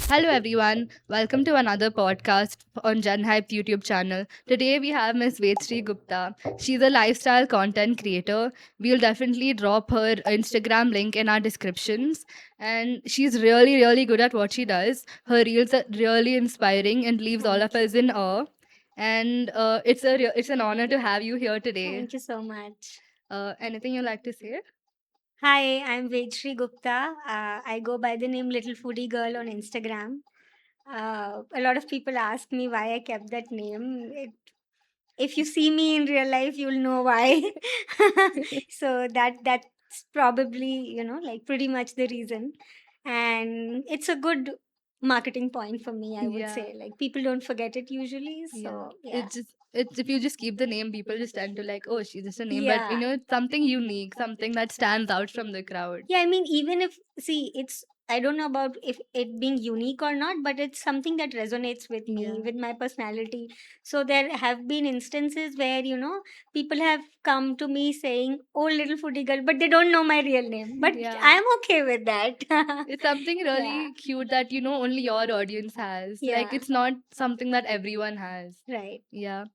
Hello everyone, welcome to another podcast on Gen Hype YouTube channel. Today we have Miss Vedshree Gupta. She's a lifestyle content creator. We'll definitely drop her Instagram link in our descriptions. And she's really good at what she does. Her reels are really inspiring and leaves all of Thank us you. in awe. And it's an honor to have you here today. Thank you so much. Anything you'd like to say? Hi, I'm Vedshree Gupta. I go by the name Little Foodie Girl on Instagram. A lot of people ask me why I kept that name. If you see me in real life, you'll know why. So that's probably like pretty much the reason, and it's a good marketing point for me. I would Yeah. say like people don't forget it usually. Yeah, So yeah, it's if you just keep the name, people just tend to like, oh, she's just a name, but yeah. it's something unique, something that stands out from the crowd. Yeah, I mean, even if, see, it's, I don't know about if it being unique or not, but it's something that resonates with me, Yeah, with my personality. So there have been instances where, people have come to me saying, oh, little foodie girl, but they don't know my real name. But yeah, I'm okay with that. it's something Yeah, really cute that only your audience has. Like yeah, it's not something that everyone has. right. Yeah.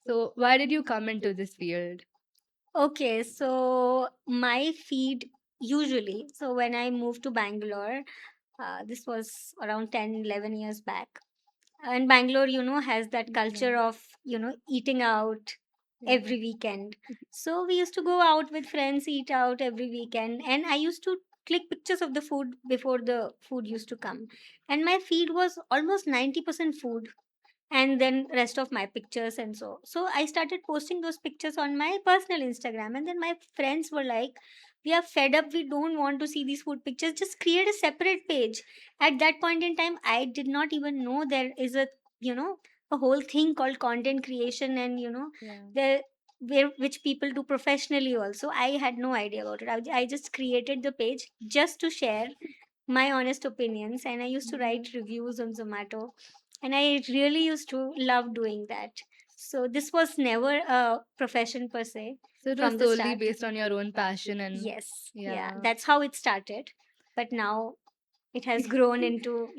So why did you come into this field? Okay, so my feed usually, so when I moved to Bangalore, this was around 10, 11 years back. And Bangalore, has that Yeah, culture of, eating out yeah, every weekend. So we used to go out with friends, eat out every weekend. And I used to click pictures of the food before the food used to come. And my feed was almost 90% food, and then rest of my pictures. And so I started posting those pictures on my personal Instagram, and then my friends were like, we are fed up, we don't want to see these food pictures, just create a separate page. At that point in time, I did not even know there is you know a whole thing called content creation, and yeah. there where which people do professionally also. I had no idea about it. I just created the page just to share my honest opinions, and I used to Yeah. write reviews on Zomato, and I really used to love doing that. So this was never a profession per se So it was from the solely start. based on your own passion and Yes, yeah, yeah, that's how it started. But now it has grown into,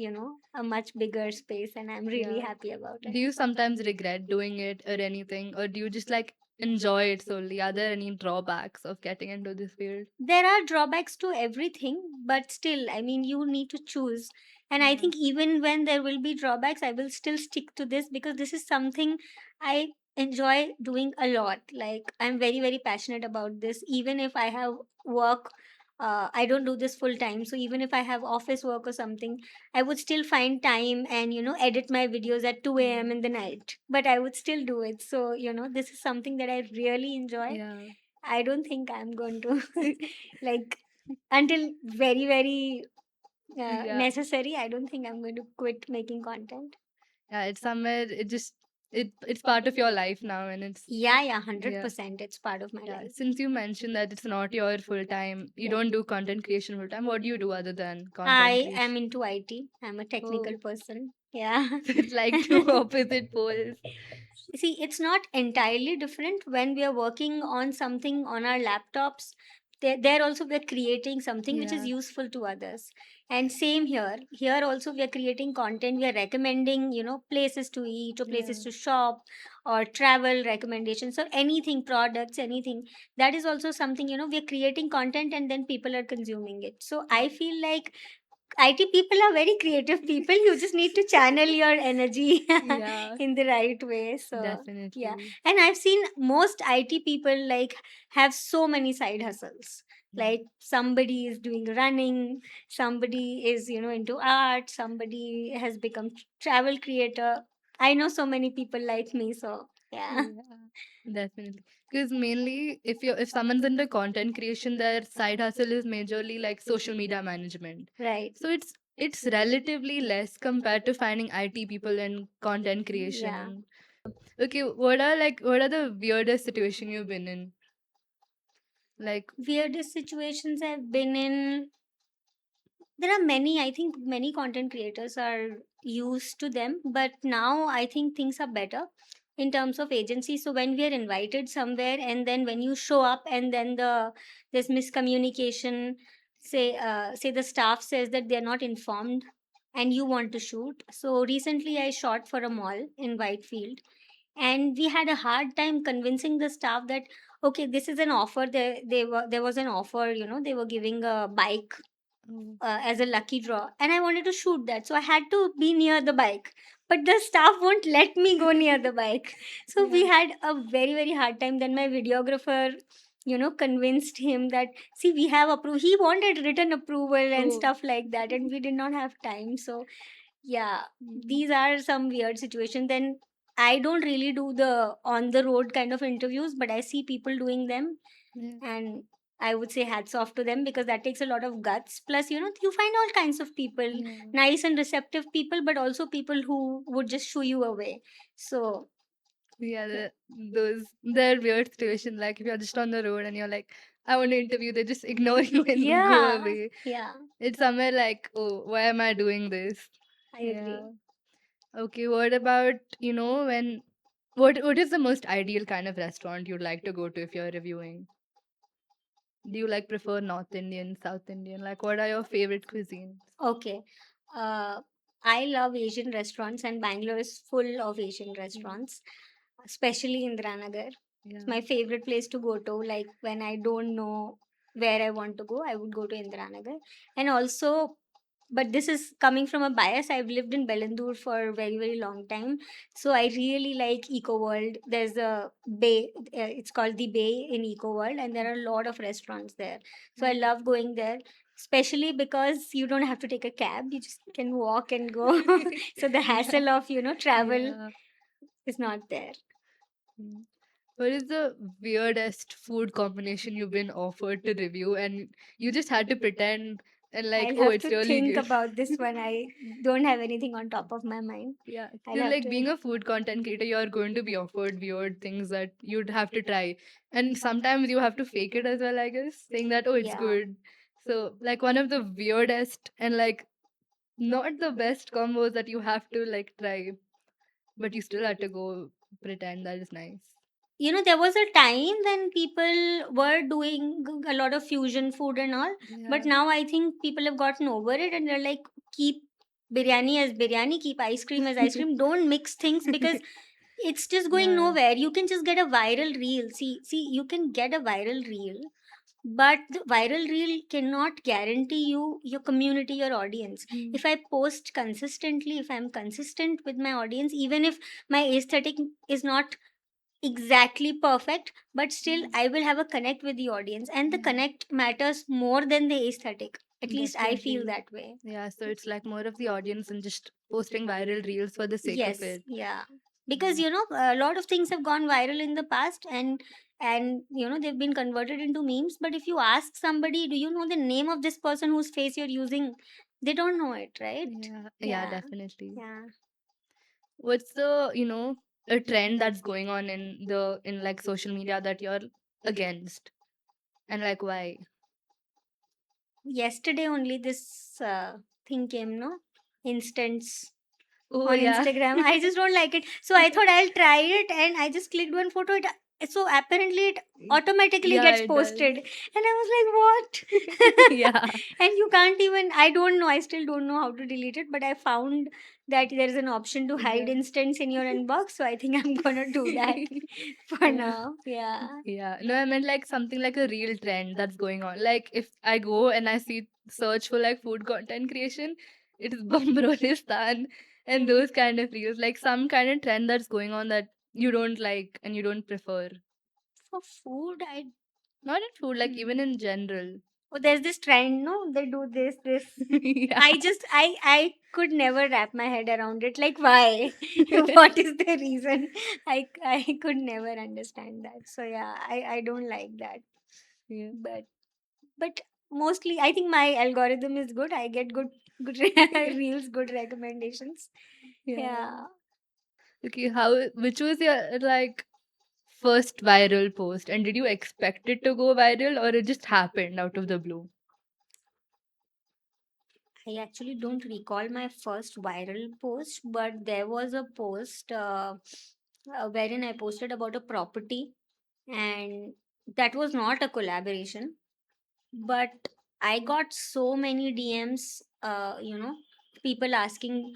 a much bigger space, and I'm really yeah. happy about it. Do you sometimes regret doing it or anything, or do you just like enjoy it solely? Are there any drawbacks of getting into this field? There are drawbacks to everything, but still, I mean, you need to choose. And I Yeah, think even when there will be drawbacks, I will still stick to this because this is something I enjoy doing a lot. Like, I'm very, very passionate about this. Even if I have work, I don't do this full time. So even if I have office work or something, I would still find time and, edit my videos at 2 a.m. in the night. But I would still do it. So, this is something that I really enjoy. yeah, I don't think I'm going to like until very, very yeah, necessary. I don't think I'm going to quit making content. yeah. It's somewhere. It's part of your life now, and it's Yeah, yeah, yeah, 100%. It's part of my yeah. life. Since you mentioned that it's not your full time, you Yeah. don't do content creation full time. What do you do other than content I am creation? into IT. I'm a technical Oh, person. Yeah. it's like two opposite poles. See, it's not entirely different when we are working on something on our laptops. There also we're creating something which is Yeah, useful to others. And same here. Here also we are creating content. We are recommending, places to eat or places yeah, to shop or travel recommendations or anything, products, anything. That is also something, we are creating content and then people are consuming it. So I feel like IT people are very creative people. You just need to channel your energy yeah. in the right way. So, yeah. Definitely. And I've seen most IT people like have so many side hustles. Yeah. Like somebody is doing running, somebody is, into art, somebody has become travel creator. I know so many people like me. So, yeah. Yeah, definitely. Because mainly, if someone's into content creation, their side hustle is majorly like social media management. Right. So it's relatively less compared to finding IT people in content Yeah. creation. Okay, what are the weirdest situation you've been in? Like, Weirdest situations I've been in, there are many. I think many content creators are used to them, but now I think things are better in terms of agency. So when we are invited somewhere and then when you show up and then there's miscommunication, say the staff says that they're not informed and you want to shoot. So recently I shot for a mall in Whitefield, and we had a hard time convincing the staff that okay, this is an offer. There was an offer, they were giving a bike Oh, as a lucky draw, and I wanted to shoot that, so I had to be near the bike, but the staff won't let me go near the bike. So we yeah. had a very very hard time. Then my videographer convinced him that, see, we have approved, he wanted written approval and Oh. stuff like that, and we did not have time. So yeah, Mm. these are some weird situations. Then I don't really do the on the road kind of interviews, but I see people doing them, Yeah. and I would say hats off to them, because that takes a lot of guts. Plus, you find all kinds of people, Yeah. nice and receptive people, but also people who would just shoo you away. So Yeah, yeah, those they're weird situations. Like if you're just on the road and you're like, I want to interview, they just ignore you and go yeah, away. yeah, It's somewhere like, oh, why am I doing this? I agree. Yeah. Okay, what about, when what is the most ideal kind of restaurant you'd like to go to if you're reviewing? Do you like prefer North Indian, South Indian? Like what are your favorite cuisines? Okay. Uh, I love Asian restaurants, and Bangalore is full of Asian Mm. restaurants, especially Indiranagar. It's Yeah. my favorite place to go to. Like when I don't know where I want to go, I would go to Indiranagar. And also, but this is coming from a bias. I've lived in Belandur for a very very long time, so I really like Eco World. There's a bay. It's called the Bay in Eco World, and there are a lot of restaurants there. So I Mm. love going there, especially because you don't have to take a cab. You just can walk and go. So the Yeah. hassle of travel Yeah. is not there. Mm. What is the weirdest food combination you've been offered to review and you just had to pretend and like, I'll oh, have it's to really think good. about this one. I don't have anything on top of my mind. Yeah, I'll because have like to. being a food content creator, you're going to be offered weird things that you'd have to try. And sometimes you have to fake it as well, I guess, saying that, oh, it's Yeah. good. So, like, one of the weirdest and like not the best combos that you have to like try, but you still have to go pretend that is nice. There was a time when people were doing a lot of fusion food and all, but Yeah. now I think people have gotten over it, and they're like, keep biryani as biryani, keep ice cream as ice cream, don't mix things, because it's just going Yeah. nowhere. You can just get a viral reel. See, you can get a viral reel, but the viral reel cannot guarantee you your community, your audience. Mm. If I post consistently, if I'm consistent with my audience, even if my aesthetic is not exactly perfect, but still Mm. I will have a connect with the audience, and the Yeah. connect matters more than the aesthetic. At least I feel Definitely. that way. Yeah, so it's like more of the audience and just posting viral reels for the sake of Yes, it. yeah. Because Yeah. a lot of things have gone viral in the past, and they've been converted into memes, but if you ask somebody, do you know the name of this person whose face you're using, they don't know it, right? Yeah, yeah, Yeah, definitely. yeah. What's the, a trend that's going on in like social media that you're against? And like why? Yesterday only this thing came, no, instance Oh on yeah. Instagram. I just don't like it. So I thought I'll try it, and I just clicked one photo. So apparently it automatically Yeah, gets it does. posted. And I was like, what? Yeah. And you can't even, I don't know, I still don't know how to delete it, but I found that there's an option to hide Yeah. instants in your inbox. So I think I'm gonna do that for Yeah. now. Yeah. Yeah. No, I meant like something like a real trend that's going on. Like if I go and I see search for like food content creation, it is Bamrolistan and those kind of reels. Like some kind of trend that's going on that you don't like and you don't prefer. For food, I. Not in food, like even Hmm. in general. Oh, there's this trend, no? They do this. Yeah. I could never wrap my head around it. Like, why? What is the reason? I could never understand that. So yeah, I don't like that. Yeah. But but mostly I think my algorithm is good. I get good reels, good recommendations. Yeah. Yeah. Okay, which was your like first viral post and did you expect it to go viral or it just happened out of the blue? I actually don't recall my first viral post, but there was a post wherein I posted about a property, and that was not a collaboration, but I got so many DMs, people asking,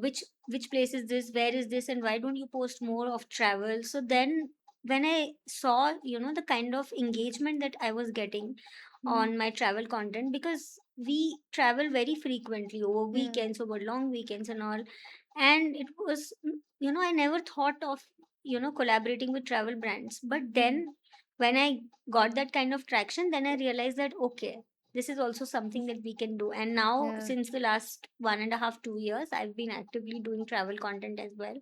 which place is this, where is this, and why don't you post more of travel? So then when I saw, the kind of engagement that I was getting Mm. on my travel content, because we travel very frequently over Yeah. weekends, over long weekends and all. And it was, I never thought of, collaborating with travel brands. But Yeah. then when I got that kind of traction, then I realized that, okay, this is also something that we can do. And now, Yeah. since the last 1.5, 2 years, I've been actively doing travel content as well.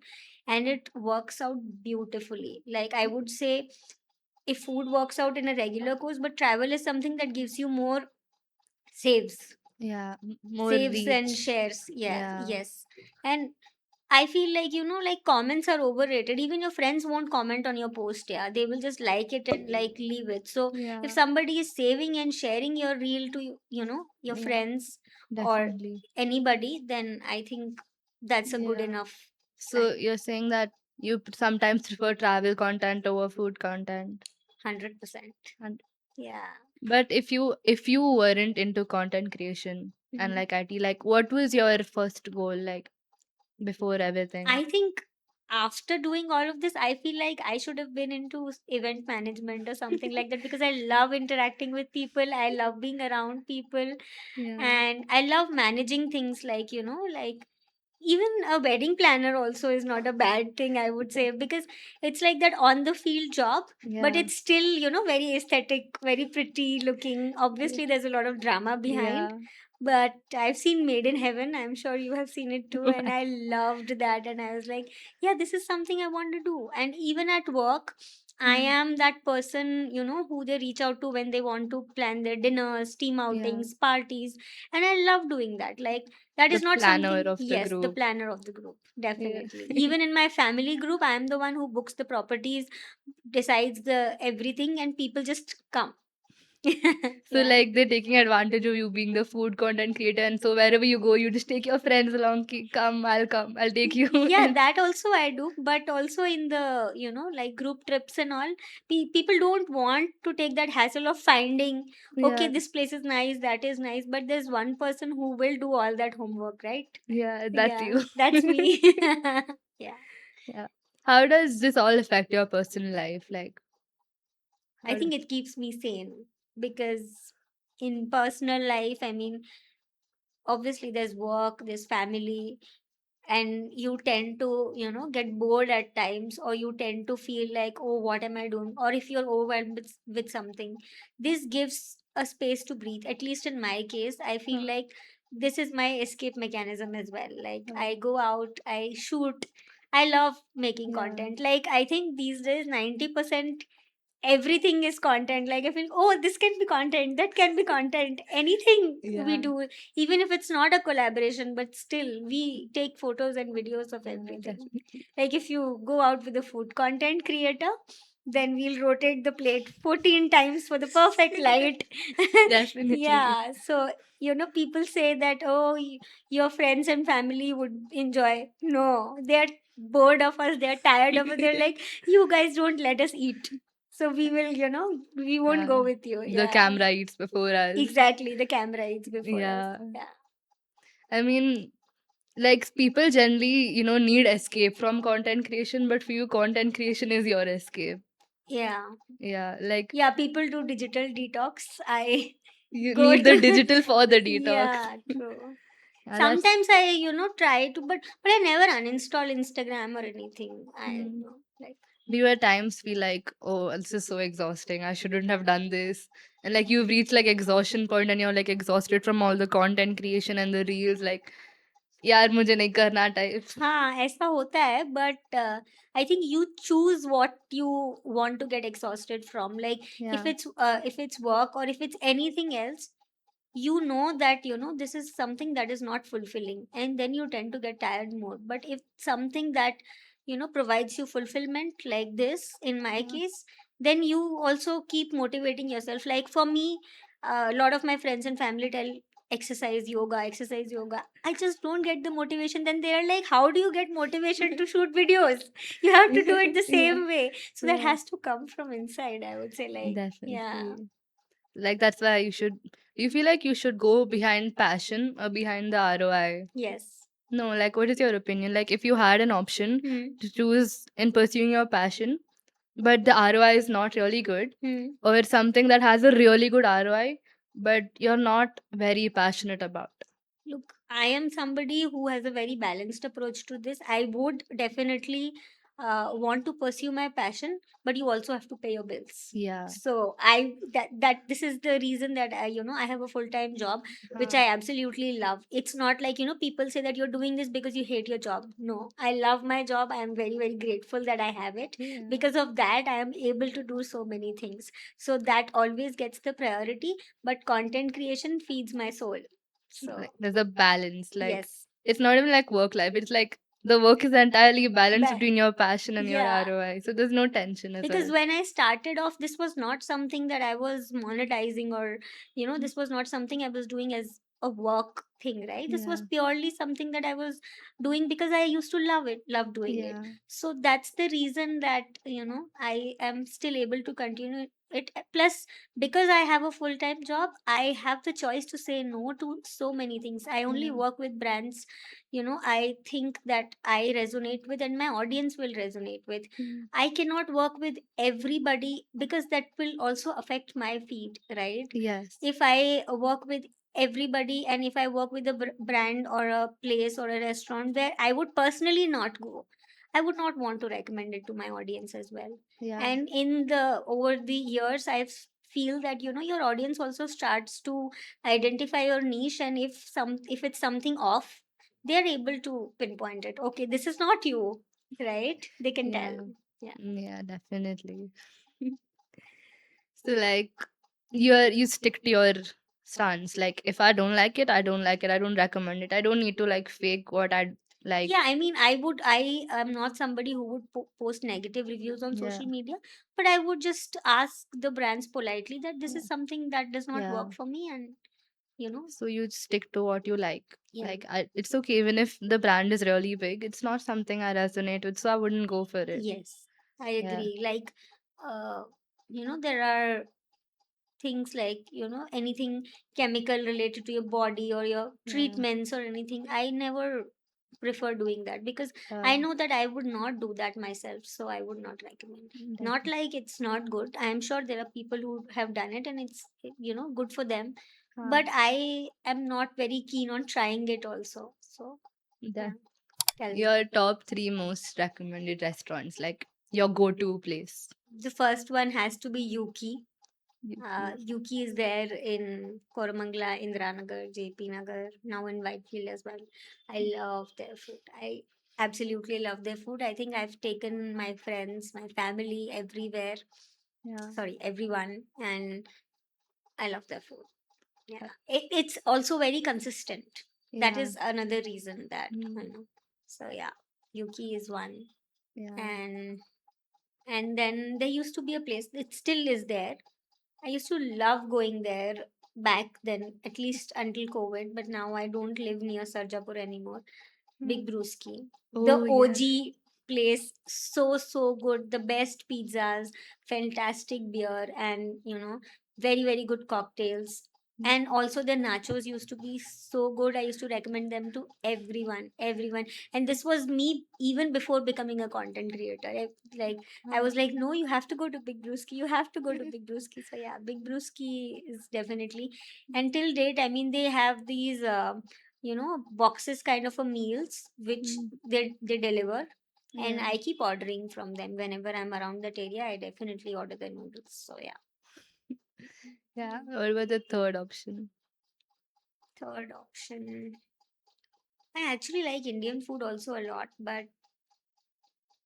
And it works out beautifully. Like, I would say, if food works out in a regular course, but travel is something that gives you more saves, Yeah. More saves and reach. shares. Yeah, Yeah. yes. And I feel like, like comments are overrated. Even your friends won't comment on your post. Yeah, they will just like it and like leave it. So if Yeah. somebody is saving and sharing your reel to, your Yeah. friends or Definitely. anybody, then I think that's a good Yeah. enough So sign. you're saying that you sometimes prefer travel content over food content. 100%. And Yeah. but if you weren't into content creation and Mhm. like IT, like what was your first goal like before everything? I think after doing all of this, I feel like I should have been into event management or something like that, because I love interacting with people. I love being around people, Yeah. and I love managing things, like, like even a wedding planner also is not a bad thing, I would say, because it's like that on the field job, but Yeah. it's still, very aesthetic, very pretty looking. Yeah. Obviously, there's a lot of drama behind, Yeah. but I've seen Made in Heaven. I'm sure you have seen it too, and I loved that. And I was like, yeah, this is something I want to do. And even at work, I Mm. am that person, who they reach out to when they want to plan their dinners, team Yeah. outings, parties. And I love doing that. Like, that The is not planner something, of the yes, the group. planner of the group, Yeah. definitely. Even in my family group, I am the one who books the properties, decides the everything, and people just come. So Yeah. like they're taking advantage of you being the food content creator, and so wherever you go, you just take your friends along. Come, I'll take you. Yeah, that also I do, but also in the, like group trips and all, people don't want to take that hassle of finding, okay, Yeah. this place is nice, that is nice, but there's one person who will do all that homework, right? Yeah, that's Yeah, you. that's me. Yeah. Yeah. How does this all affect your personal life? Like, I how think does, it keeps me sane, because in personal life, I mean, obviously there's work, there's family, and you tend to, get bored at times, or you tend to feel like, oh, what am I doing? Or if you're overwhelmed with something, this gives a space to breathe. At least in my case, I feel uh, like this is my escape mechanism as well. Like, uh, I go out, I shoot. I love making yeah, content. Like, I think these days 90% everything is content. Like, I feel, oh, this can be content, that can be content, anything we yeah, do, even if it's not a collaboration, but still we take photos and videos of yeah, everything. definitely, Like, if you go out with a food content creator, then we'll rotate the plate 14 times for the perfect light. definitely. Yeah, so, people say that, oh, your friends and family would enjoy. No, they're bored of us, they're tired of us, they're like, you guys don't let us eat, so we will, we won't Yeah, go with you. the Yeah. camera eats before us. Exactly. The camera eats before us. Yeah, Yeah. I mean, like people generally, need escape from content creation, but for you, content creation is your escape. Yeah. Yeah, like Yeah. People do digital detox. I you go need the to. digital for the detox. Yeah. True. Yeah, that's. Sometimes I, try to, but I never uninstall Instagram or anything. I Mm. know, like, Do you at times feel like, oh, this is so exhausting. I shouldn't have done this. And like you've reached like exhaustion point and you're like exhausted from all the content creation and the reels, like, यार मुझे नहीं करना type. हाँ, ऐसा होता है, but I think you choose what you want to get exhausted from. Like, Yeah. if it's work or if it's anything else, you know that, this is something that is not fulfilling, and then you tend to get tired more. But if something that, provides you fulfillment, like this in my Yeah. case, then you also keep motivating yourself. Like, for me, a lot of my friends and family tell, exercise yoga. I just don't get the motivation. Then they are like, how do you get motivation to shoot videos? You have to do it the Yeah. same way. So that Yeah. has to come from inside, I would say. Like, yeah. Definitely. Like that's why you feel like you should go behind passion or behind the ROI? Yes. No, like what is your opinion? Like if you had an option Hmm. to choose in pursuing your passion, but the ROI is not really good, Hmm. or something that has a really good ROI, but you're not very passionate about. Look, I am somebody who has a very balanced approach to this. I would definitely want to pursue my passion, but you also have to pay your bills. Yeah. So I that this is the reason that I have a full time job which Huh. I absolutely love. It's not like people say that you're doing this because you hate your job. No, I love my job. I am very grateful that I have it. Yeah. Because of that, I am able to do so many things. So that always gets the priority. But content creation feeds my soul. Like So there's a balance. Like yes. it's not even like work life. It's like the work is entirely balanced But between your passion and your yeah, ROI. So there's no tension as because well. when I started off, this was not something that I was monetizing, or Mm. this was not something I was doing as a work thing, right? This was Yeah. purely something that I was doing because I used to love doing it. Yeah. So that's the reason that I am still able to continue it. Plus, because I have a full time job, I have the choice to say no to so many things. I only Yeah. work with brands I think that I resonate with and my audience will resonate with. Mm. I cannot work with everybody because that will also affect my feed, right? Yes. If I work with everybody, and if I work with a brand or a place or a restaurant where I would personally not go, I would not want to recommend it to my audience as well. Yeah. And in the over the years, feel that your audience also starts to identify your niche, and if it's something off, they're able to pinpoint it. Okay, this is not you, right? They can tell. Yeah. Yeah. Yeah, definitely. So like you stick to your stance. Like if I don't like it, I don't like it. I don't recommend it. I don't need to like fake what I like. Yeah, I mean, I am not somebody who would post negative reviews on Yeah. social media, but I would just ask the brands politely that this Yeah. is something that does not Yeah. work for me, and you know, So you stick to what you like. yeah, Like it's okay even if the brand is really big. It's not something I resonate with, so I wouldn't go for it. yes, I Yeah. agree. Like, there are things like anything chemical related to your body or your Yeah. treatments or anything. I never prefer doing that because I Uh, know that I would not do that myself, so I would not recommend. Not definitely. like it's not good. I am sure there are people who have done it and it's good for them, Uh, but I am not very keen on trying it also. So that yeah, tell me. your top three most recommended restaurants, like your go-to place. The first one has to be Yuki. Yuki. Yuki is there in Koramangala, Indiranagar, JP Nagar, now in Whitefield as well. I love their food. I absolutely love their food. I think I've taken my friends, my family everywhere. Yeah. Sorry, everyone, and I love their food. Uh, Yeah, it's also very consistent. That yeah. is another reason that I Mm, know. So yeah, Yuki is one, yeah. and then there used to be a place. It still is there. I used to love going there back then, at least until COVID, but now I don't live near Sarjapur anymore. Mm. Big Brewski. The Oh yes. OG place, so good. The best pizzas, fantastic beer, and very good cocktails. Mm. And also the nachos used to be so good. I used to recommend them to everyone. And this was me even before becoming a content creator. I was like, no, you have to go to Big Brewski. You have to go to Big Brewski. So yeah, Big Brewski is definitely. Until date, I mean, they have these boxes kind of a meals which Mm. they deliver, and Yeah. I keep ordering from them whenever I'm around that area. I definitely order the noodles. So yeah. Yeah. What about the third option? Third option. I actually like Indian food also a lot, but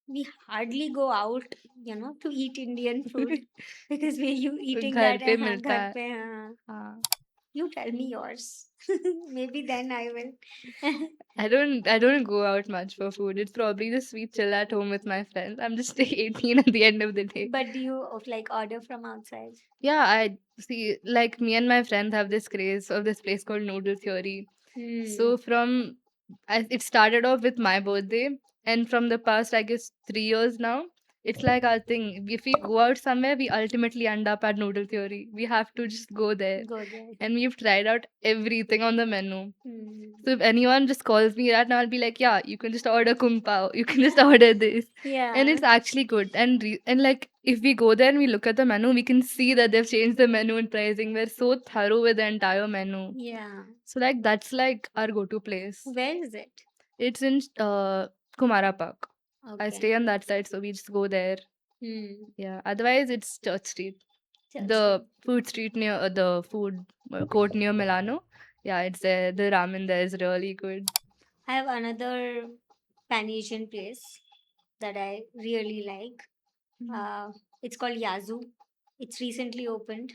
we hardly go out, to eat Indian food because we're eating घर that पे ghar मिलता है. pe, हाँ. you tell me yours. Maybe then I will. I don't go out much for food. It's probably just sweet chill at home with my friends. I'm just 18 at the end of the day. But do you like order from outside? Yeah, I see. Like me and my friends have this craze of this place called Noodle Theory. Hmm. So it started off with my birthday, and from the past, I guess 3 years now, It's like our thing. If we go out somewhere, we ultimately end up at Noodle Theory. We have to just go there. Go there. And we've tried out everything on the menu. Hmm. So if anyone just calls me right now, I'll be like, yeah, you can just order kung pao. You can just order this. And Yeah. it's actually good. And like if we go there and we look at the menu, we can see that they've changed the menu and pricing. We're so thorough with the entire menu. Yeah. So like that's like our go-to place. Where is it? It's in Kumara Park. I Okay. stay on that side, so we just go there. Hmm. Yeah. Otherwise, it's Church Street, Church Street. the food street near the food court near Milano. Yeah, it's there. The ramen there is really good. I have another Pan Asian place that I really like. Mm. Uh, it's called Yazoo. It's recently opened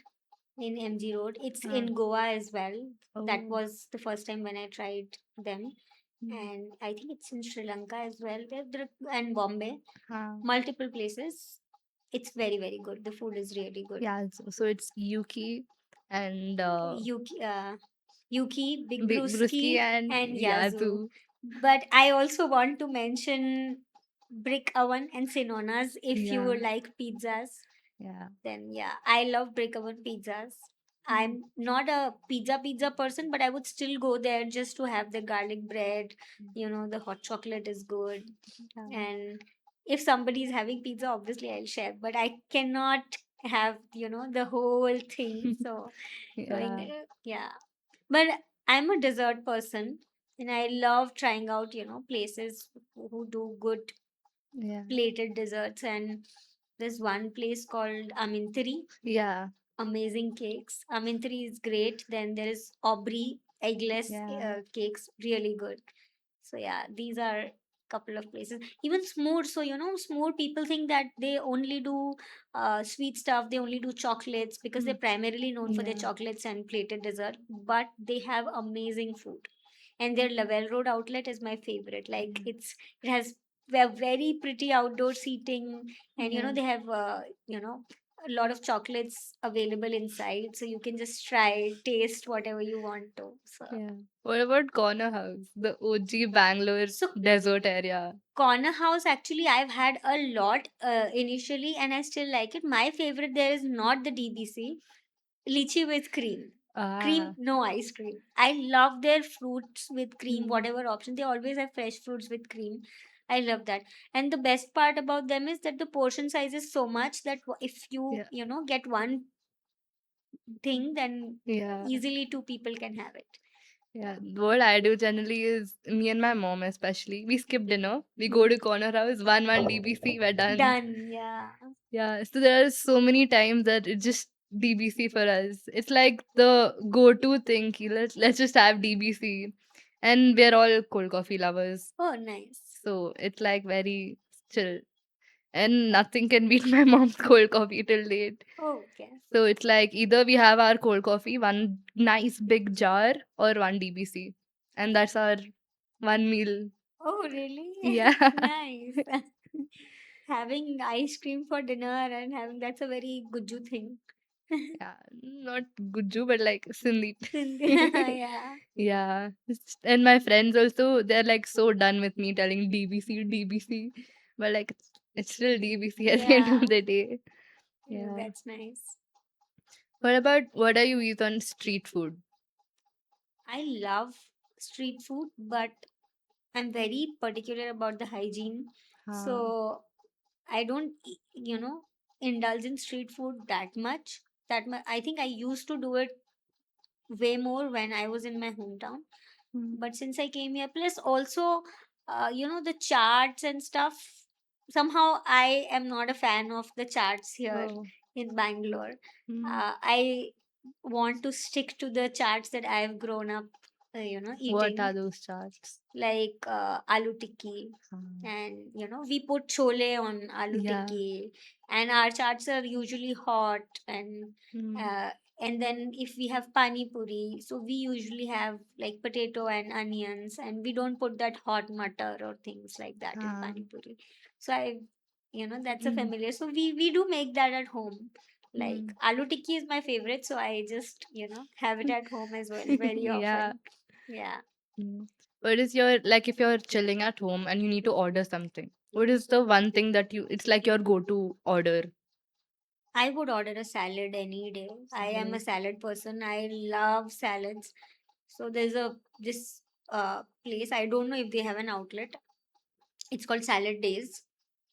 in MG Road. It's Ah, in Goa as well. That oh. was the first time when I tried them. Mm. And I think it's in Sri Lanka as well. And Bombay. Ah. Multiple places. It's very, very good. The food is really good. Yeah, so it's Yuki and Yuki, Big Big Brusky Brewski, and and Yazoo. Yazoo. But I also want to mention Brick Oven and Sinona's if you Yeah, would like pizzas. yeah. Then yeah, I love Brick Oven pizzas. Mm. I'm not a pizza person, but I would still go there just to have the garlic bread. The hot chocolate is good. Yeah. And if somebody is having pizza, obviously I'll share. But I cannot have, the whole thing. So going, Yeah, yeah. But I'm a dessert person, and I love trying out, places who do good yeah, plated desserts. And there's one place called Amintri, yeah, amazing cakes. Amintri is great. Then there is Aubrey eggless yeah, cakes, really good. So yeah, these are couple of places. Even Smoor. So Smoor, people think that they only do sweet stuff. They only do chocolates because they're mm, primarily known for their yeah, chocolates and plated dessert. But they have amazing food, and their Lavelle Road outlet is my favorite. Like it has very pretty outdoor seating, and yeah, they have a lot of chocolates available inside, so you can just try taste whatever you want to. So yeah. What about Corner House, the OG Bangalore so desert area? Corner House, actually, I've had a lot initially, and I still like it. My favorite there is not the DBC, lychee with cream. Ah, Cream, no ice cream. I love their fruits with cream, mm, whatever option. They always have fresh fruits with cream. I love that. And the best part about them is that the portion size is so much that if you, yeah, get one thing, then yeah. easily two people can have it. Yeah, what I do generally is me and my mom especially. We skip dinner. We go Hmm. to corner house, one DBC, we're done. Done, yeah. Yeah, so there are so many times that it's just DBC for us. It's like the go-to thing. Let's just have DBC, and we're all cold coffee lovers. Oh, nice. So it's like very chill, and nothing can beat my mom's cold coffee till date. Oh, okay. So it's like either we have our cold coffee, one nice big jar, or one DBC, and that's our one meal. Oh, really? Yeah, Nice. Having ice cream for dinner and having that's a very good thing. yeah, not Gujju, but like Sindhi. Yeah. Yeah, and my friends also, they're like so done with me telling DBC, DBC, but like it's still DBC at the end Yeah. of the day. Mm, Yeah. that's nice. What about what are you eat on street food? I love street food, but I'm very particular about the hygiene. Uh, So I don't, indulge in street food that much. I think I used to do it way more when I was in my hometown. mm, But since I came here, plus also, the charts and stuff, somehow I am not a fan of the charts here oh, in Bangalore. mm. I want to stick to the charts that I've grown up, What eating, are those charts? like aloo tikki, Uh, and we put chole on aloo yeah. tikki, and our chaats are usually hot, Mm. uh, and then if we have pani puri, so we usually have like potato and onions, and we don't put that hot mutter or things like that in Uh, pani puri. So that's a mm, familiar, so we do make that at home. Like mm. aloo tikki is my favorite, so I just have it at home as well very Yeah. often. Yeah. Mm. What is your like if you're chilling at home and you need to order something? What is the one thing that it's like your go-to order? I would order a salad any day. I am a Salad. salad person. I love salads. So there's a this place. I don't know if they have an outlet. It's called Salad Days.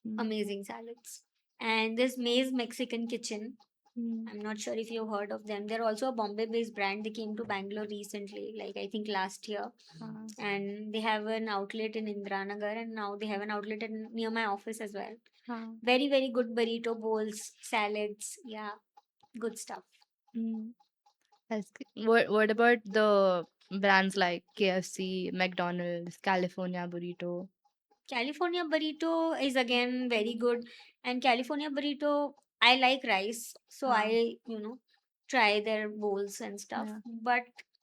Mm, Amazing salads. And this Maze Mexican Kitchen. mm, I'm not sure if you've heard of them. They're also a Bombay-based brand. They came to Bangalore recently, like I think last year, ah, and they have an outlet in Indranagar, and now they have an outlet near my office as well. ah, Very very good burrito bowls, salads. Yeah, good stuff. mm. That's good. What about the brands like KFC, McDonald's, California Burrito? California burrito is again very good, and California burrito, I like rice, so Ah, I try their bowls and stuff. yeah. But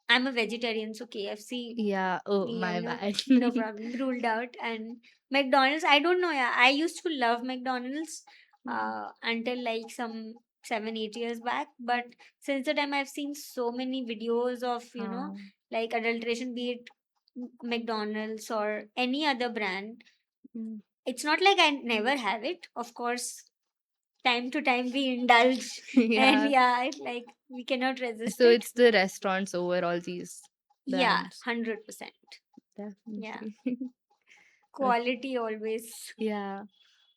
I'm a vegetarian, so KFC, Yeah. Oh, yeah, my no, bad. no problem, ruled out. And McDonald's, I don't know, yeah, I used to love McDonald's Mm, until like some 7 8 years back. But since the time I've seen so many videos of ah, like adulteration, be it McDonald's or any other brand, mm. it's not like I never have it. Of course, time to time we indulge, and Yeah. yeah, it's like we cannot resist So it. it's the restaurants over all these Yeah, brands. 100%. Yeah, Definitely. Okay. quality always. Yeah.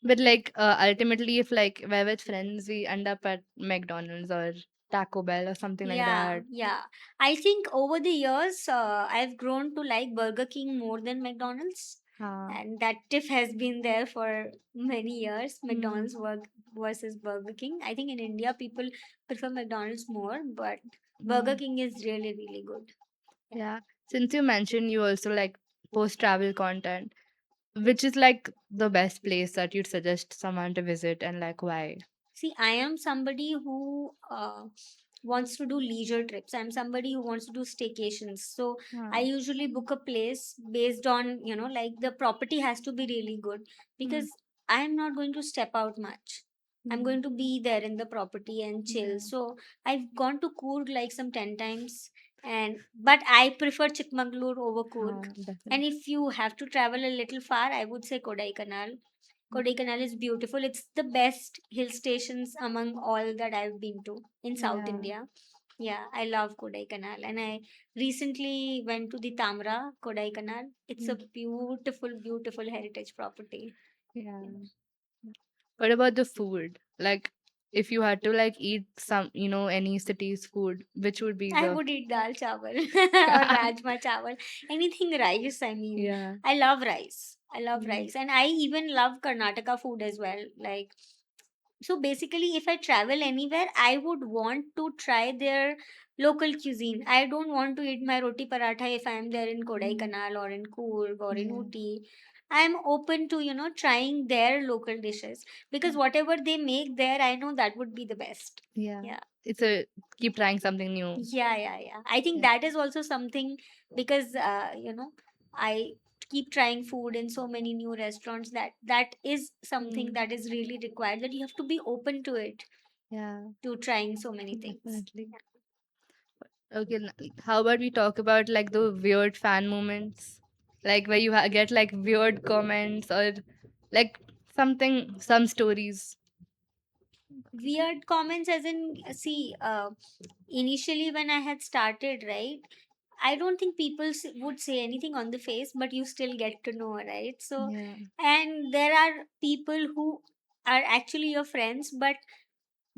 But like ultimately if like we're with friends we end up at McDonald's or Taco Bell or something like Yeah, that. yeah. I think over the years, I've grown to like Burger King more than McDonald's. Ah. And that tiff has been there for many years. Hmm. McDonald's work versus Burger King. I think in India people prefer McDonald's more, but Burger Hmm. King is really, really good. Yeah. Yeah. Since you mentioned you also like post travel content, which is like the best place that you'd suggest someone to visit and like why? See, I am somebody who wants to do leisure trips. I'm somebody who wants to do staycations. So I Ah. usually book a place based on like the property has to be really good Hmm. because I'm not going to step out much. I'm Hmm. going to be there in the property and chill. Yeah. So I've gone to Coorg like some 10 times, and but I prefer Chikmagalur over Coorg. Ah, And definitely. if you have to travel a little far, I would say Kodaikanal. Kodaikanal is beautiful. It's the best hill stations among all that I've been to in South Yeah. India. Yeah, I love Kodaikanal. And I recently went to the Tamra, Kodaikanal. It's a Hmm. beautiful, beautiful heritage property. Yeah. Yeah. What about the food? Like, if you had to like eat some, any city's food, which would be I the would eat dal chawal or rajma chawal. Anything rice, I mean. yeah. I love rice. I love Mm, rice. And I even love Karnataka food as well. Like, so basically, if I travel anywhere, I would want to try their local cuisine. I don't want to eat my roti paratha if I am there in mm, Kodaikanal or in Coorg or in yeah, Ooty. I'm open to trying their local dishes because mm, whatever they make there, I know that would be the best. yeah. Yeah. It's a keep trying something new. Yeah, yeah, yeah. I think Yeah. that is also something because I keep trying food in so many new restaurants that is something Mm, that is really required, that you have to be open to it, yeah, to trying so many things. definitely. Okay, how about we talk about like the weird fan moments, like where you get like weird comments or like some stories. Weird comments, as in, see, initially when I had started, right, I don't think people would say anything on the face, but you still get to know, right? So, Yeah, and there are people who are actually your friends, but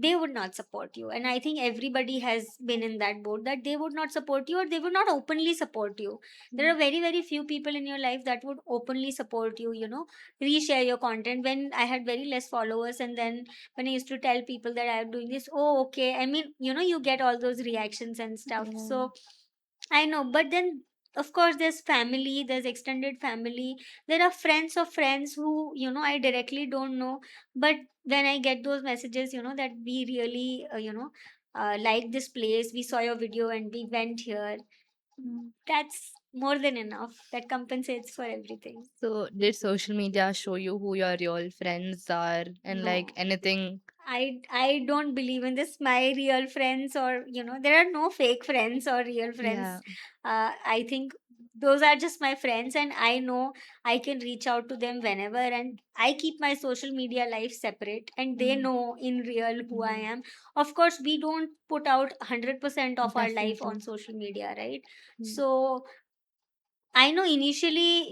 they would not support you. And I think everybody has been in that boat, that they would not support you or they would not openly support you. There mm, are very, very few people in your life that would openly support you reshare your content. When I had very less followers, and then when I used to tell people that I'm doing this, oh, okay. I mean, you get all those reactions and stuff. yeah, So I know, but then of course there's family, there's extended family. There are friends of friends who I directly don't know, but when I get those messages that we really like this place, we saw your video and we went here. mm. That's more than enough. That compensates for everything. So, did social media show you who your real friends are and like No. anything? I don't believe in this. My real friends, or there are no fake friends or real friends. Yeah. I think those are just my friends, and I know I can reach out to them whenever, and I keep my social media life separate, and they Mm, know in real who I yeah, am. Of course, we don't put out 100% of our life on definitely. social media, right? Mm, So I know initially,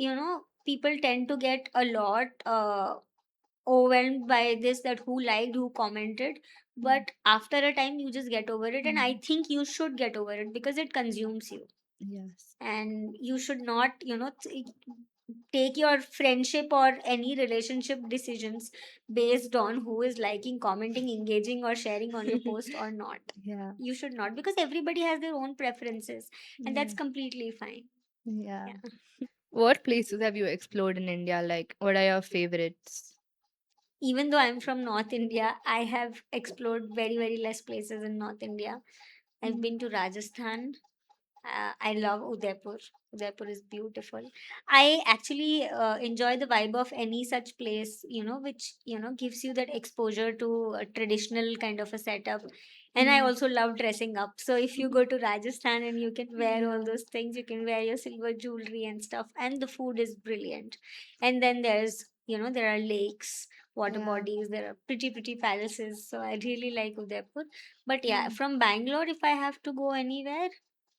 people tend to get a lot overwhelmed by this, that who liked, who commented. mm, But after a time, you just get over it. And I mm, think you should get over it because it consumes you. yes. And you should not, take your friendship or any relationship decisions based on who is liking, commenting, engaging, or sharing on your post or not. Yeah, You should not, because everybody has their own preferences, and that's yeah, completely fine. yeah. Yeah. What places have you explored in India? Like, what are your favorites? Even though I'm from North India, I have explored very, very less places in North India. I've Mm, been to Rajasthan. I love Udaipur. Udaipur is beautiful. I actually enjoy the vibe of any such place, which, gives you that exposure to a traditional kind of a setup. And I mm, also love dressing up. So if you go to Rajasthan and you can wear all yeah, those things, you can wear your silver jewelry and stuff, and the food is brilliant. And then there are lakes, water yeah. bodies, there are pretty, pretty palaces. So I really like Udaipur. But yeah, Mm, from Bangalore, if I have to go anywhere,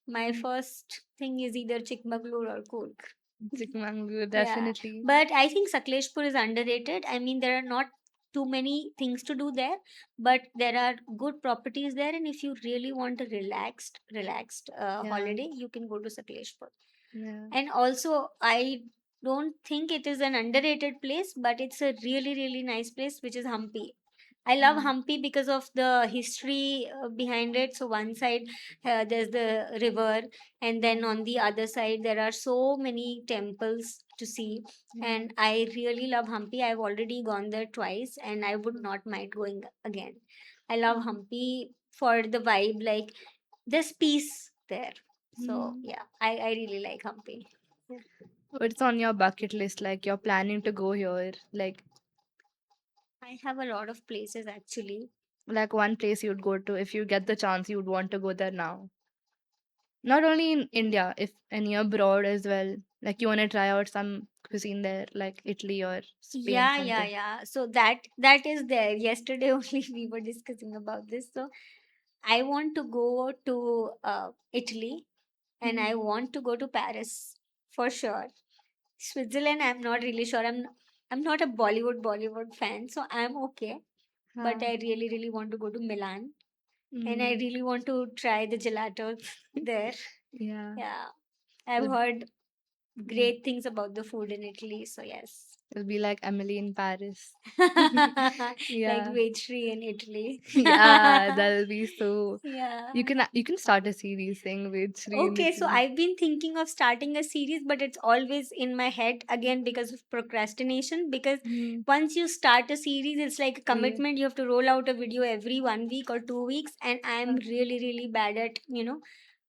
my mm. first thing is either Chikmagalur or Coorg. Chikmagalur, Yeah, definitely. but I think Sakleshpur is underrated. I mean, there are not too many things to do there, but there are good properties there. And if you really want a relaxed Yeah, holiday, you can go to Sakleshpur. yeah. And also, I don't think it is an underrated place, but it's a really, really nice place, which is Hampi. I love Mm, Hampi because of the history behind it. So, one side there's the river, and then mm, on the other side, there are so many temples to see. yeah. And I really love Hampi. I've already gone there twice, and I would not mind going again. I love Mm, Hampi for the vibe, like, there's peace there. So, mm. yeah, I really like Hampi. Yeah. What's on your bucket list? Like, you're planning to go here. I have a lot of places actually. Like one place you'd go to if you get the chance, you'd want to go there now. Not only in India, if any abroad as well. Like, you want to try out some cuisine there, like Italy or Spain, Yeah, yeah, something. yeah. So that is there. Yesterday only we were discussing about this. So I want to go to Italy, and Mm. I want to go to Paris for sure. Switzerland, I'm not really sure. I'm not a Bollywood fan, so I'm okay. But Ah, I really, really want to go to Milan, and I mm, really want to try the gelato there. yeah. Yeah, I've It'll, heard mm, great things about the food in Italy. So yes. it'll be like Emily in Paris. Like Yeah. Vedshree in Italy. Yeah, that'll be so. You Yeah. can you can start a series saying Vedshree in Okay, so Italy. I've been thinking of starting a series, but it's always in my head again because of procrastination. Because Mm, once you start a series, it's like a yeah. commitment. You have to roll out a video every 1 week or 2 weeks, and I'm uh, really, really bad at,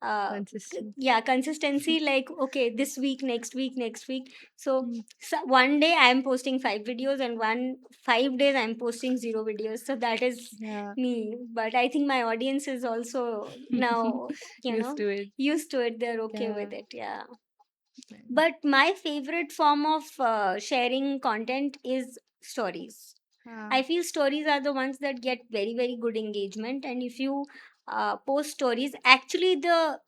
uh, Consistent. yeah, consistency. Like, okay, this week, next week, next week. So, Mm, one day I'm posting 5 videos, and 5 days I'm posting zero videos. So that is yeah. me. But I think my audience is also now, you Used know to it. used to it, they're okay Yeah. with it. Yeah. Nice. But my favorite form of sharing content is stories. Ah, I feel stories are the ones that get very, very good engagement. And if you post stories, actually the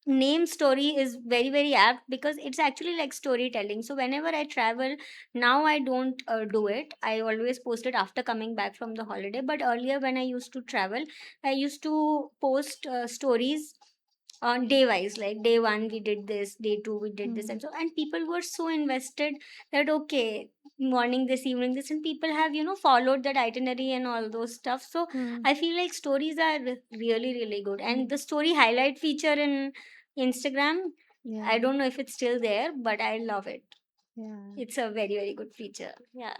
name story is very, very apt because it's actually like storytelling. So whenever I travel now, I don't do it. I always post it after coming back from the holiday. But earlier, when I used to travel, I used to post stories on day wise, like day one we did this, day two we did this, mm, and so, and people were so invested that, okay, morning this, evening this, and people have followed that itinerary and all those stuff. So mm, I feel like stories are really, really good, and the story highlight feature in Instagram, I yeah. don't know if it's still there, but I love it. Yeah. It's a very, very good feature. Yeah,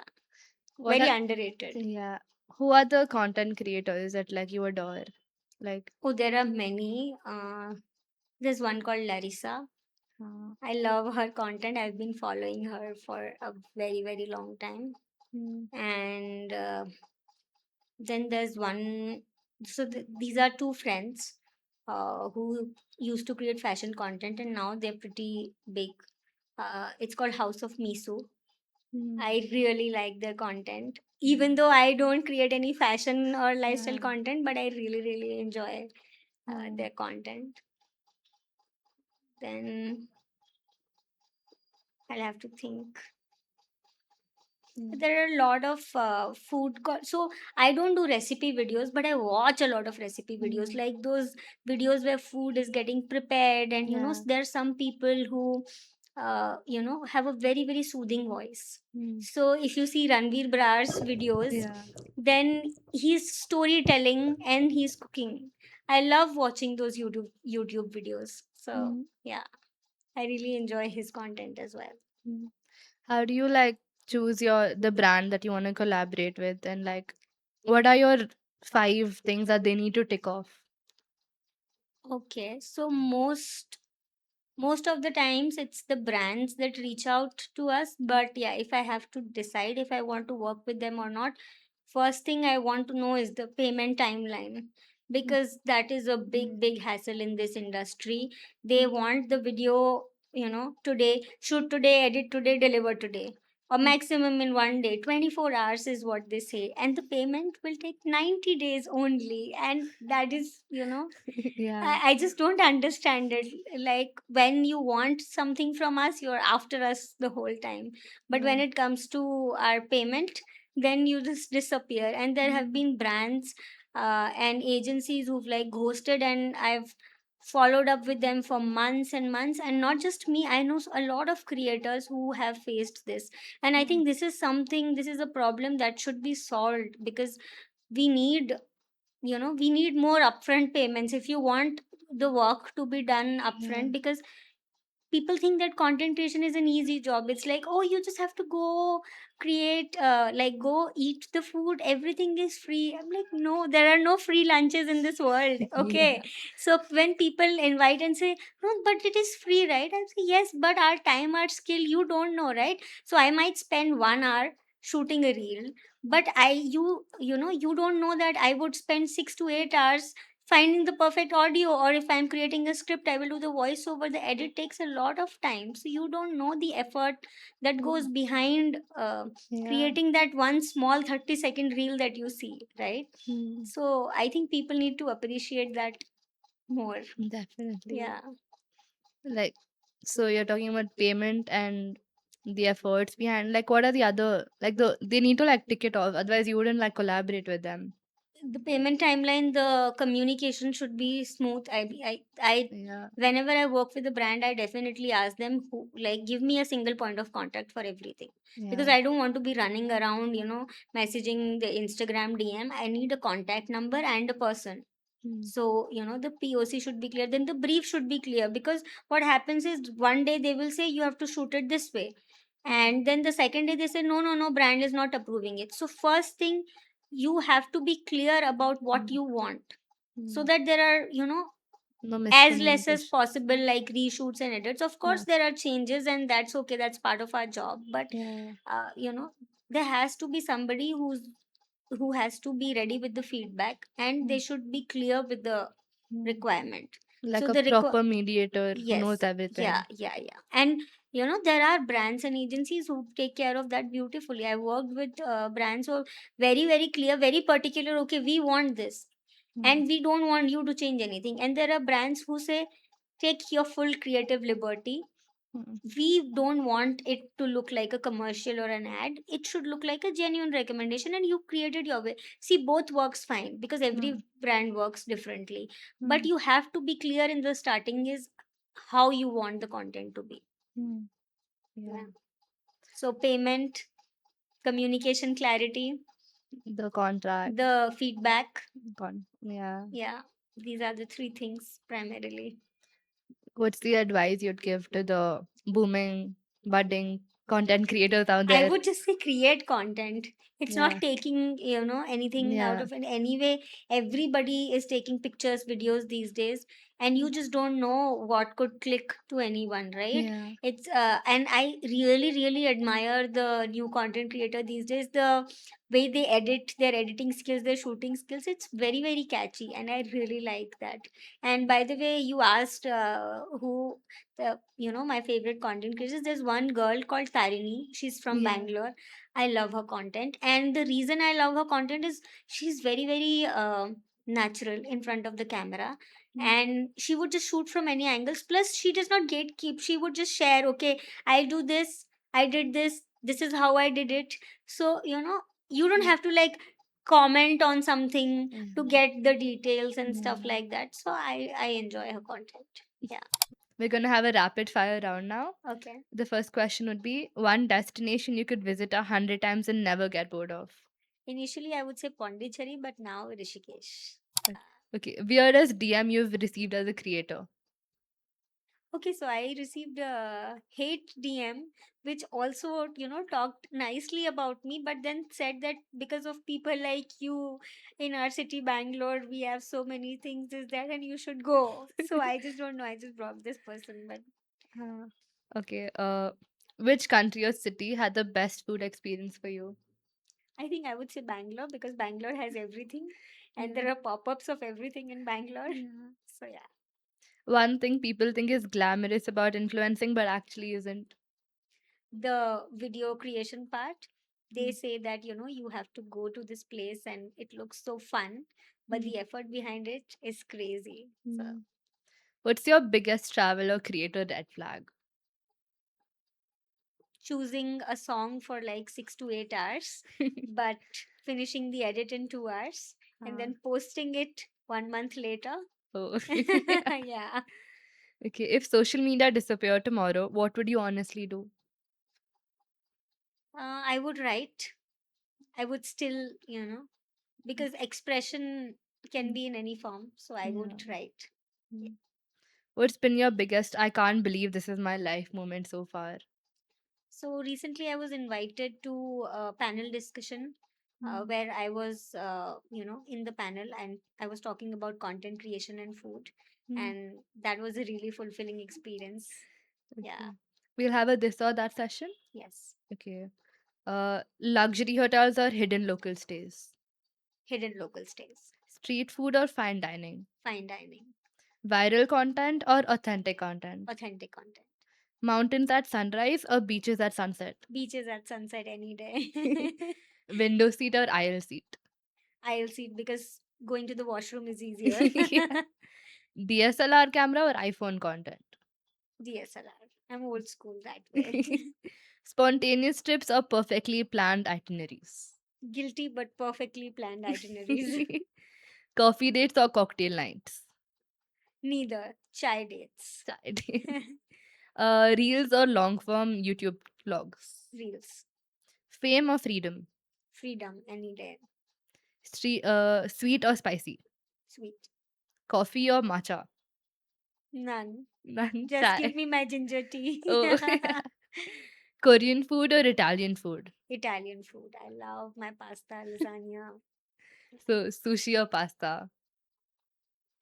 What very are underrated. yeah. Who are the content creators that like you adore? Like Oh, there are many. There's one called Larissa. uh, I love her content. I've been following her for a very, very long time. mm, And then there's one, so these are two friends. who used to create fashion content, and now they're pretty big. It's called House of Miso. Mm. I really like their content, even though I don't create any fashion or lifestyle Yeah. content, but I really, really enjoy Mm. their content. Then I'll have to think. Mm. There are a lot of so I don't do recipe videos, but I watch a lot of recipe videos, Mm. like those videos where food is getting prepared, and Yeah. there are some people who have a very, very soothing voice. Mm. So if you see Ranveer Brar's videos, Yeah. then he's storytelling and he's cooking. I love watching those YouTube videos. So Mm. yeah, I really enjoy his content as well. Mm. How do you like choose the brand that you want to collaborate with, and like what are your 5 things that they need to tick off? Okay, so most of the times it's the brands that reach out to us, but yeah, if I have to decide if I want to work with them or not, first thing I want to know is the payment timeline, Mm. because that is a big, Mm. big hassle in this industry. They Mm. want the video, today, shoot today, edit today, deliver today, or Mm. maximum in one day. 24 hours is what they say, and the payment will take 90 days only, and that is, Yeah. I just don't understand it. Like, when you want something from us, you're after us the whole time. But when Yeah. it comes to our payment, then you just disappear. And there have Mm. been brands and agencies who've like ghosted, and I've followed up with them for months and months. And not just me, I know a lot of creators who have faced this. And I Mm. think this is a problem that should be solved, because we need we need more upfront payments if you want the work to be done Yeah. upfront, because people think that content creation is an easy job. It's like, oh, you just have to go create, like, go eat the food, everything is free. I'm like, no, there are no free lunches in this world. Okay, Yeah. so when people invite and say, no, but it is free, right? I say, yes, but our time, our skill, you don't know, right? So I might spend 1 hour shooting a reel, but you don't know that I would spend 6 to 8 hours finding the perfect audio, or if I'm creating a script, I will do the voiceover. The edit takes a lot of time, so you don't know the effort that goes Mm. behind Yeah. creating that one small 30-second reel that you see, right? Mm. So I think people need to appreciate that more. Definitely. Yeah. Like, so you're talking about payment and the efforts behind. Like, what are the other, like, they need to like tick it off, otherwise you wouldn't like collaborate with them. The payment timeline, the communication should be smooth. Yeah. Whenever I work with a brand, I definitely ask them, who, like, give me a single point of contact for everything, because Yeah. I don't want to be running around, messaging the Instagram DM. I need a contact number and a person. Mm. So the POC should be clear, then the brief should be clear, because what happens is, one day they will say you have to shoot it this way, and then the second day they say, no, no, no, brand is not approving it. So first thing, you have to be clear about what Mm. you want, so Mm. that there are No as less as miscommunication. possible, like reshoots and edits. Of Yeah. course there are changes, and that's okay, that's part of our job, but Yeah. uh, you know there has to be somebody who has to be ready with the feedback, and they Mm. should be clear with the Mm. requirement. Like So a the proper mediator who knows yes, yeah, everything. yeah, yeah. And there are brands and agencies who take care of that beautifully. I worked with brands who are very, very clear, very particular. Okay, we want this, Mm. and we don't want you to change anything. And there are brands who say, take your full creative liberty. Mm. We don't want it to look like a commercial or an ad. It should look like a genuine recommendation, and you created your way. See, both works fine, because every Mm. brand works differently, but Mm. you have to be clear in the starting is how you want the content to be. Mm. Yeah. Yeah. So payment, communication clarity, The contract. the feedback. Yeah. Yeah, these are the three things primarily. What's the advice you'd give to the booming, budding content creators out I there? would just say, create content. It's Yeah. not taking, anything out Yeah. of it anyway. Everybody is taking pictures, videos these days, and you just don't know what could click to anyone, right? Yeah. It's and I really really admire the new content creator these days. The way they edit, their editing skills, their shooting skills, it's very very catchy, and I really like that. And by the way, you asked who the my favorite content creators. There's one girl called Tarini. She's from Yeah. Bangalore. I love her content, and the reason I love her content is she's very very natural in front of the camera, and she would just shoot from any angles. Plus, she does not gatekeep. She would just share, okay, I'll do this. I did this. This is how I did it. So you don't have to like comment on something to Mhm. get the details and stuff Yeah. like that. So I enjoy her content. Yeah. We're going to have a rapid fire round now. Okay. The first question would be one destination you could visit 100 times and never get bored of. Initially, I would say Pondicherry, but now Rishikesh. Okay. Weirdest DM you've received as a creator. Okay, so I received a hate DM, which also, talked nicely about me, but then said that because of people like you in our city, Bangalore, we have so many things, is that, and you should go. So I just don't know. I just blocked this person, but Uh, okay. Which country or city had the best food experience for you? I think I would say Bangalore because Bangalore has everything, and Yeah. there are pop ups of everything in Bangalore. Yeah. So yeah. One thing people think is glamorous about influencing, but actually isn't. The video creation part, they Mm. say that you have to go to this place and it looks so fun, but Mm. the effort behind it is crazy. So Mm. What's your biggest travel or creator red flag? choosing a song for like 6 to 8 hours but finishing the edit in 2 hours and Ah, then posting it 1 month later. oh. Yeah. Okay, if social media disappeared tomorrow, what would you honestly do? I would write. I would still, because expression can Mm. be in any form, so I Yeah. would write. Mm. What's been your biggest, I can't believe this is my life moment so far? So recently, I was invited to a panel discussion Mm. where I was, in the panel and I was talking about content creation and food, Mm. and that was a really fulfilling experience. Yeah. Okay. We'll have a this or that session. Yes. Okay. Luxury hotels or hidden local stays? Hidden local stays, Street food or fine dining? fine dining, Viral content or authentic content? authentic content, Mountains at sunrise or beaches at sunset? beaches at sunset any day. Window seat or aisle seat? I'll see it because going to the washroom is easier. Yeah. DSLR camera or iPhone content? DSLR. I'm old school that way. Spontaneous trips or perfectly planned itineraries? Guilty but perfectly planned itineraries. Coffee dates or cocktail nights? Neither. Chai dates. Side. Reels or long form YouTube vlogs? Reels. Fame or freedom? Freedom any day. Sweet or spicy? Sweet. Coffee or matcha? None. None. Just give Chai. me my ginger tea. Oh, Korean food or Italian food? Italian food. I love my pasta, lasagna. So sushi or pasta?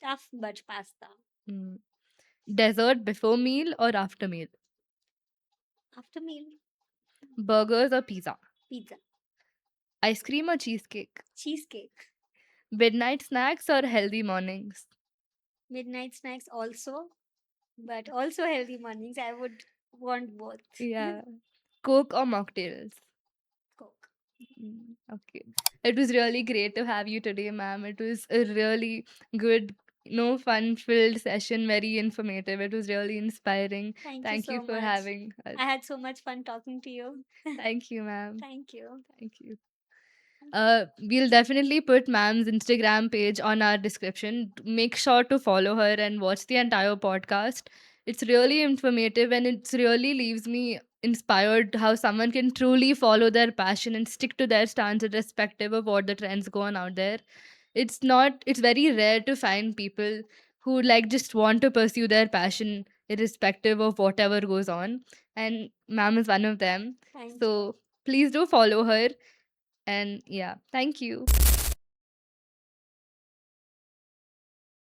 Tough but pasta. Mm. Dessert before meal or after meal? After meal, Burgers or pizza? pizza. Ice cream or cheesecake? Cheesecake. Midnight snacks or healthy mornings? Midnight snacks also, but also healthy mornings. I would want both. Yeah. Coke or mocktails? Coke. Okay. It was really great to have you today, ma'am. It was a really good, fun filled session, very informative. It was really inspiring. Thank you Thank you so for much. having us. I had so much fun talking to you. Thank you, ma'am. Thank you. Thank you. We'll definitely put ma'am's Instagram page on our description. Make sure to follow her and watch the entire podcast. It's really informative and it really leaves me inspired how someone can truly follow their passion and stick to their stance irrespective of what the trends go on out there. It's very rare to find people who like just want to pursue their passion irrespective of whatever goes on. And ma'am is one of them. Thank you. So please do follow her And yeah, thank you.